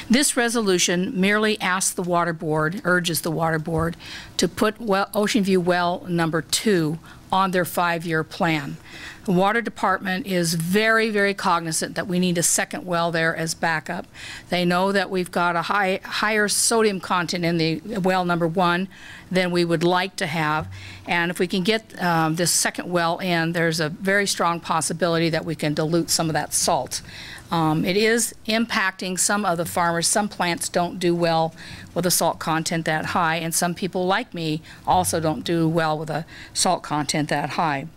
This resolution merely asks the Water Board, urges the Water Board, to put Ocean View Well number 2 on their 5-year plan. The Water Department is very, very cognizant that we need a second well there as backup. They know that we've got a higher sodium content in the well number 1 than we would like to have, and if we can get this second well in, there's a very strong possibility that we can dilute some of that salt. It is impacting some of the farmers. Some plants don't do well with a salt content that high, and some people like me also don't do well with a salt content that high.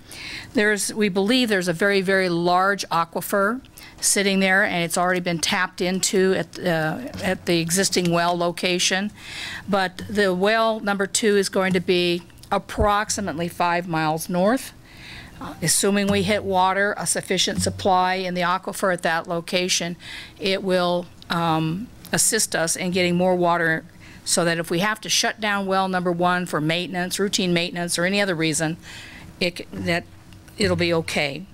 We believe there's a very, very large aquifer sitting there, and it's already been tapped into at the existing well location. But the well number 2 is going to be approximately 5 miles north. Assuming we hit water, a sufficient supply in the aquifer at that location, it will assist us in getting more water so that if we have to shut down well number 1 for maintenance, routine maintenance, or any other reason, it'll be okay.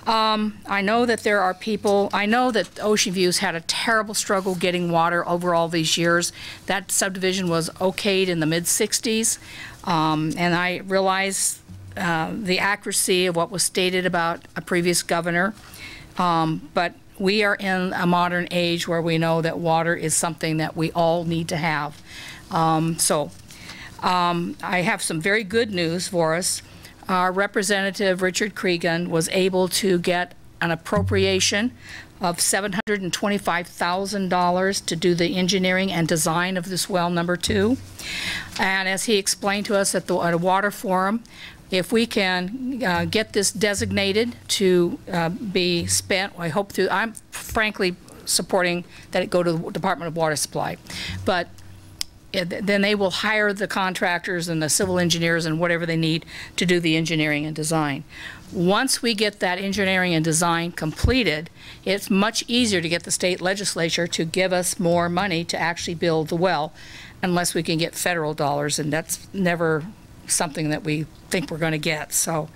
I know that there are people, I know that Ocean View's had a terrible struggle getting water over all these years. That subdivision was okayed in the mid-60s, and I realize the accuracy of what was stated about a previous governor, but we are in a modern age where we know that water is something that we all need to have. I have some very good news for us. Our Representative Richard Cregan was able to get an appropriation of $725,000 to do the engineering and design of this well number 2. And as he explained to us at a water forum, if we can get this designated to be spent, I hope to, I'm frankly supporting that it go to the Department of Water Supply, but then they will hire the contractors and the civil engineers and whatever they need to do the engineering and design. Once we get that engineering and design completed, it's much easier to get the state legislature to give us more money to actually build the well, unless we can get federal dollars, and that's never something that we think we're going to get. So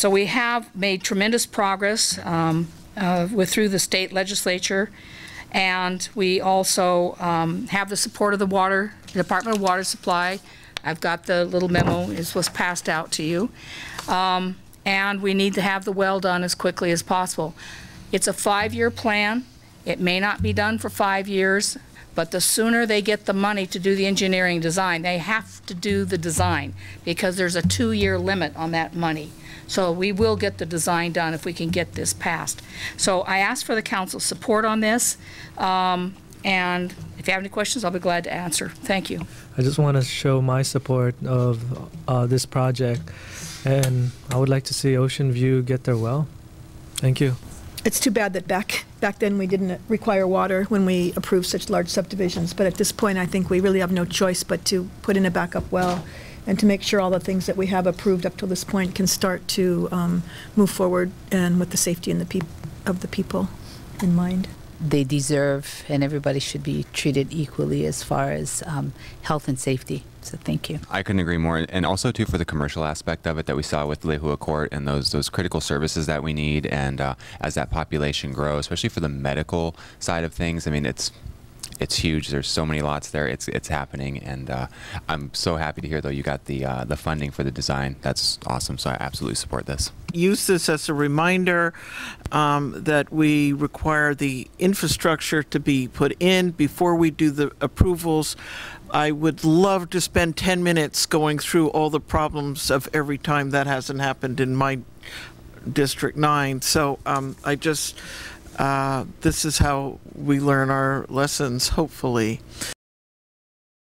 we have made tremendous progress through the state legislature, and we also have the support of the Department of Water Supply. I've got the little memo, it was passed out to you, and we need to have the well done as quickly as possible. It's a 5-year plan. It may not be done for 5 years, but the sooner they get the money to do the engineering design, they have to do the design because there's a 2-year limit on that money. So we will get the design done if we can get this passed. So I ask for the council's support on this, and if you have any questions, I'll be glad to answer. Thank you. I just want to show my support of this project, and I would like to see Ocean View get their well. Thank you. It's too bad that back then we didn't require water when we approved such large subdivisions, but at this point I think we really have no choice but to put in a backup well and to make sure all the things that we have approved up to this point can start to move forward, and with the safety and of the people in mind. They deserve, and everybody should be treated equally as far as health and safety. So thank you. I couldn't agree more, and also too for the commercial aspect of it that we saw with Lehua Court and those critical services that we need, and as that population grows, especially for the medical side of things. I mean, it's huge. There's so many lots there. It's happening, and I'm so happy to hear though you got the funding for the design. That's awesome. So I absolutely support this. Use this as a reminder that we require the infrastructure to be put in before we do the approvals. I would love to spend 10 minutes going through all the problems of every time that hasn't happened in my District 9. So this is how we learn our lessons, hopefully.